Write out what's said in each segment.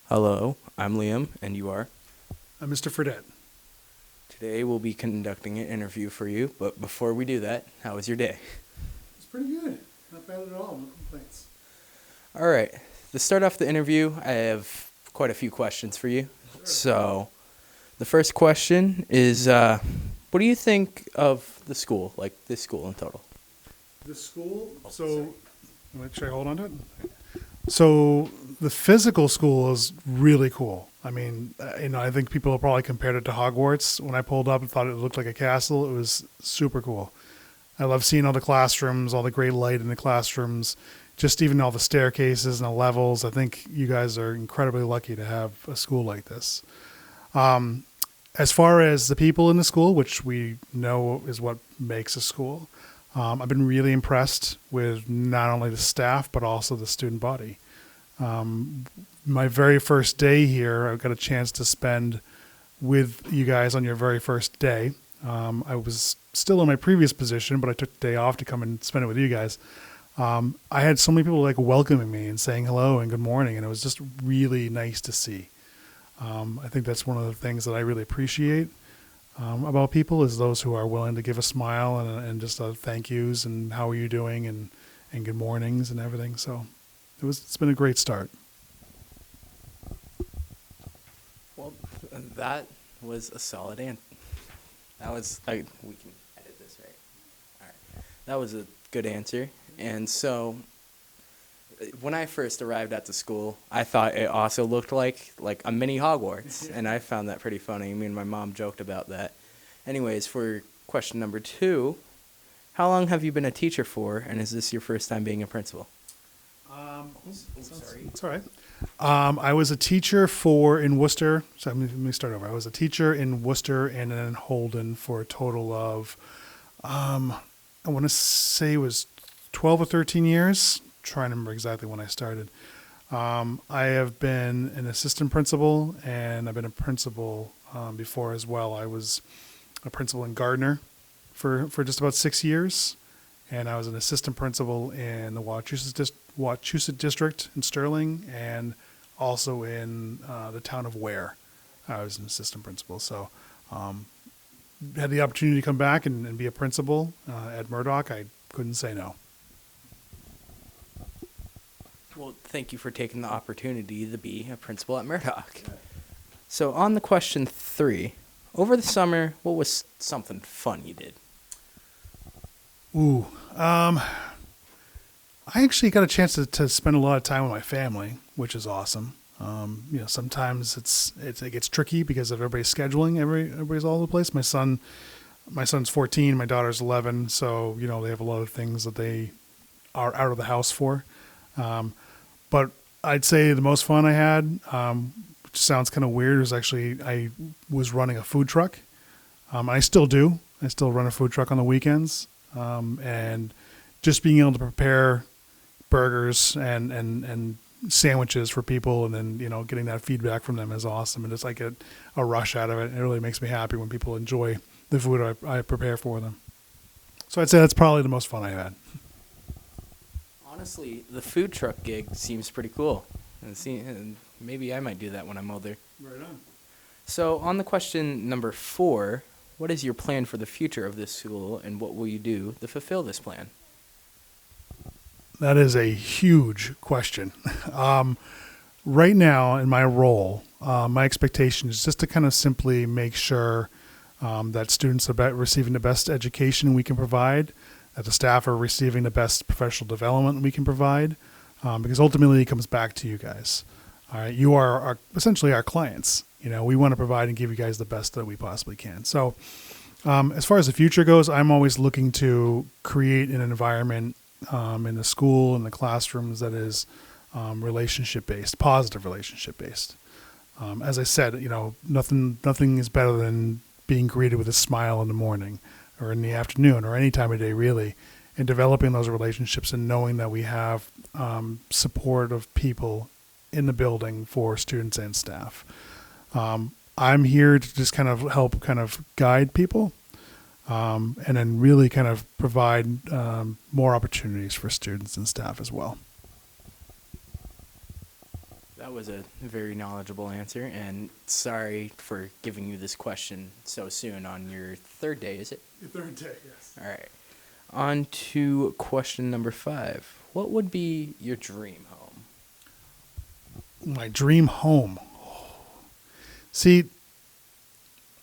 Hello, I'm Liam, and you are. Mr. Fredette. Today we'll be conducting an interview for you, but before we do that, how was your day? It's pretty good. Not bad at all. No complaints. All right, to start off the interview, I have quite a few questions for you. Sure. So, the first question is what do you think of the school, like this school in total? The school, sorry. should I hold on to it? So the physical school is really cool. I mean, I think people have probably compared it to Hogwarts. When I pulled up and thought it looked like a castle, it was super cool. I love seeing all the classrooms, all the great light in the classrooms, just even all the staircases and the levels. I think you guys are incredibly lucky to have a school like this. As far as the people in the school, which we know is what makes a school, I've been really impressed with not only the staff, but also the student body. My very first day here, I got a chance to spend with you guys on your very first day. I was still in my previous position, but I took the day off to come and spend it with you guys. I had so many people like welcoming me and saying hello and good morning, and it was just really nice to see. I think that's one of the things that I really appreciate about people is those who are willing to give a smile and just thank yous and how are you doing and good mornings and everything. So it's been a great start. Well, that was a solid answer. We can edit this, right? All right. That was a good answer. And so, when I first arrived at the school, I thought it also looked like a mini Hogwarts, and I found that pretty funny. Me and my mom joked about that. Anyways, for question number 2, how long have you been a teacher for, and is this your first time being a principal? Sorry. It's all right. I was a teacher in Worcester. So let me start over. I was a teacher in Worcester and then Holden for a total of, I want to say it was 12 or 13 years. I'm trying to remember exactly when I started. I have been an assistant principal and I've been a principal before as well. I was a principal in Gardner for just about 6 years. And I was an assistant principal in the Wachusett district in Sterling and also in the town of Ware. I was an assistant principal. So had the opportunity to come back and be a principal at Murdock. I couldn't say no. Well, thank you for taking the opportunity to be a principal at Murdock. So on the question 3, over the summer, what was something fun you did? I actually got a chance to spend a lot of time with my family, which is awesome. Sometimes it gets tricky because of everybody's scheduling. Everybody's all over the place. My son's 14, my daughter's 11, so they have a lot of things that they are out of the house for. But I'd say the most fun I had, which sounds kind of weird, was actually I was running a food truck. I still do. I still run a food truck on the weekends. And just being able to prepare burgers and sandwiches for people and then, getting that feedback from them is awesome. And it's like a rush out of it. It really makes me happy when people enjoy the food I prepare for them. So I'd say that's probably the most fun I've had. Honestly, the food truck gig seems pretty cool. And maybe I might do that when I'm older. Right on. So on the question number 4, what is your plan for the future of this school, and what will you do to fulfill this plan? That is a huge question. Right now, in my role, my expectation is just to kind of simply make sure that students are receiving the best education we can provide, that the staff are receiving the best professional development we can provide, because ultimately it comes back to you guys. All right, you are essentially our clients. We want to provide and give you guys the best that we possibly can. So as far as the future goes, I'm always looking to create an environment in the school and the classrooms that is relationship-based, positive relationship-based. As I said, nothing is better than being greeted with a smile in the morning or in the afternoon or any time of day, really, and developing those relationships and knowing that we have support of people in the building for students and staff. I'm here to just kind of help guide people and then really kind of provide more opportunities for students and staff as well. That was a very knowledgeable answer, and sorry for giving you this question so soon on your third day, is it? The third day, yes. All right. On to question number 5. What would be your dream home? My dream home. See,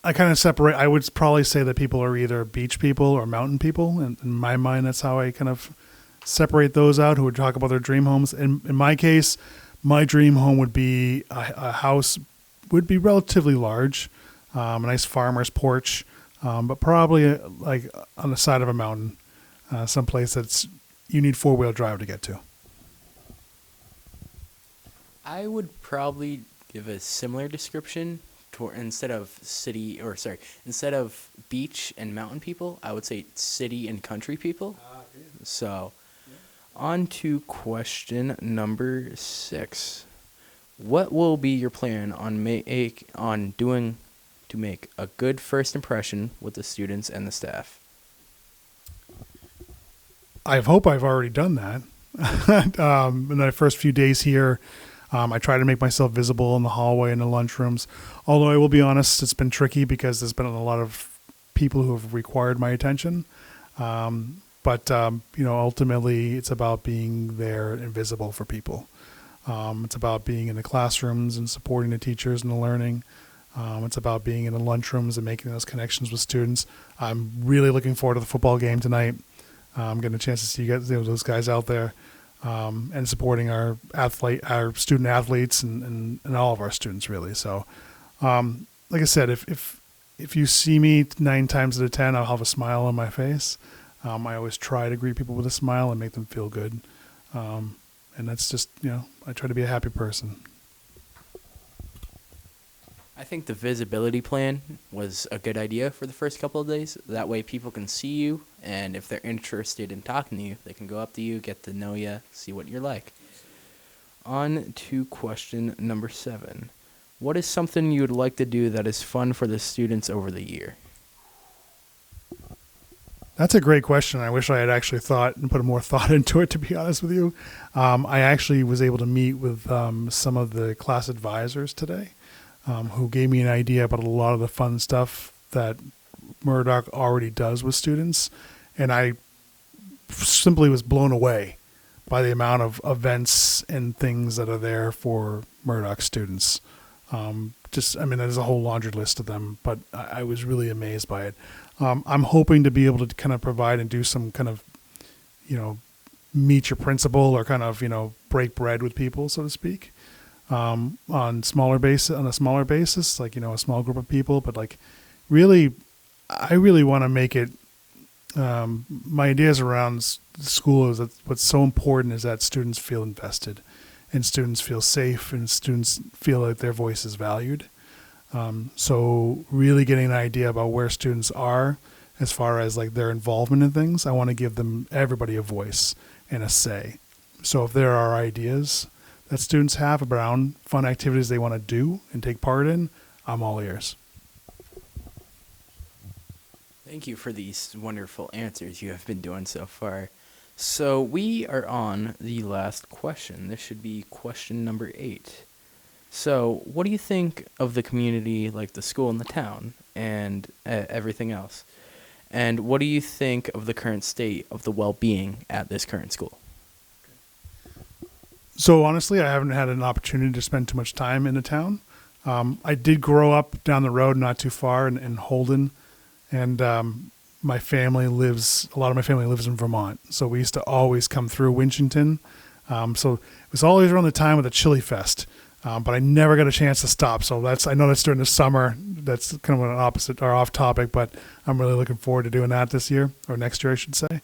I kind of separate. I would probably say that people are either beach people or mountain people. And in my mind, that's how I kind of separate those out who would talk about their dream homes. In my case, my dream home would be a house, would be relatively large, a nice farmer's porch, but probably like on the side of a mountain, someplace that's you need 4-wheel drive to get to. I would probably give a similar description instead of instead of beach and mountain people, I would say city and country people. So, on to question number 6. What will be your plan on doing to make a good first impression with the students and the staff? I hope I've already done that. In the first few days here, I try to make myself visible in the hallway and the lunchrooms. Although I will be honest, it's been tricky because there's been a lot of people who have required my attention. But ultimately, it's about being there and visible for people. It's about being in the classrooms and supporting the teachers and the learning. It's about being in the lunchrooms and making those connections with students. I'm really looking forward to the football game tonight. I'm getting a chance to see those guys out there and supporting our student athletes and all of our students really. So, like I said, if you see me 9 times out of 10, I'll have a smile on my face. I always try to greet people with a smile and make them feel good. And that's just, I try to be a happy person. I think the visibility plan was a good idea for the first couple of days. That way people can see you, and if they're interested in talking to you, they can go up to you, get to know you, see what you're like. On to question number 7. What is something you would like to do that is fun for the students over the year? That's a great question. I wish I had actually thought and put more thought into it, to be honest with you. I actually was able to meet with some of the class advisors today who gave me an idea about a lot of the fun stuff that Murdock already does with students. And I simply was blown away by the amount of events and things that are there for Murdock students. There's a whole laundry list of them, but I was really amazed by it. I'm hoping to be able to kind of provide and do some kind of, meet your principal or kind of, break bread with people, so to speak, on a smaller basis, like, a small group of people. But like, I really want to make it, my ideas around the school is that what's so important is that students feel invested and students feel safe and students feel like their voice is valued. So really getting an idea about where students are as far as like their involvement in things. I want to give everybody a voice and a say. So if there are ideas that students have around fun activities they want to do and take part in, I'm all ears. Thank you for these wonderful answers you have been doing so far. So we are on the last question. This should be question number 8. So what do you think of the community, like the school and the town and everything else? And what do you think of the current state of the well-being at this current school? So honestly, I haven't had an opportunity to spend too much time in the town. I did grow up down the road, not too far in Holden. And a lot of my family lives in Vermont. So we used to always come through Winchton. So it was always around the time of the Chili Fest. But I never got a chance to stop. So I know that's during the summer. That's kind of an opposite or off topic, but I'm really looking forward to doing that this year or next year, I should say.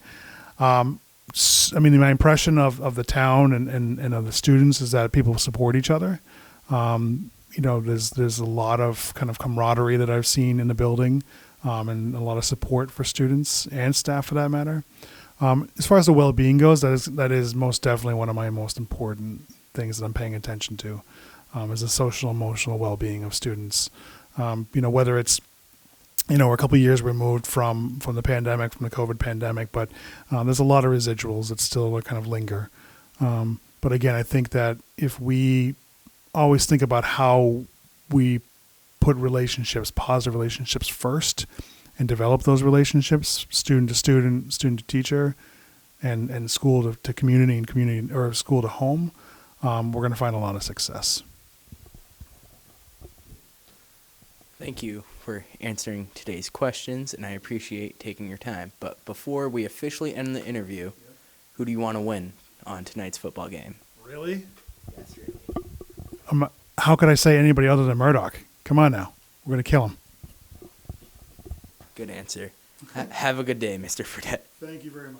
My impression of the town and of the students is that people support each other. There's a lot of kind of camaraderie that I've seen in the building, and a lot of support for students and staff for that matter. As far as the well-being goes, that is most definitely one of my most important things that I'm paying attention to, is the social, emotional well-being of students. Whether it's, we're a couple of years removed from the pandemic, from the COVID pandemic, but there's a lot of residuals that still kind of linger. But again, I think that if we always think about how we put relationships, positive relationships first, and develop those relationships, student to student, student to teacher, and school to community, and community, or school to home, we're going to find a lot of success. Thank you for answering today's questions, and I appreciate taking your time. But before we officially end the interview, who do you want to win on tonight's football game? Really? Yes, really. How could I say anybody other than Murdock? Come on now. We're going to kill him. Good answer. Have a good day, Mr. Fredette. Thank you very much.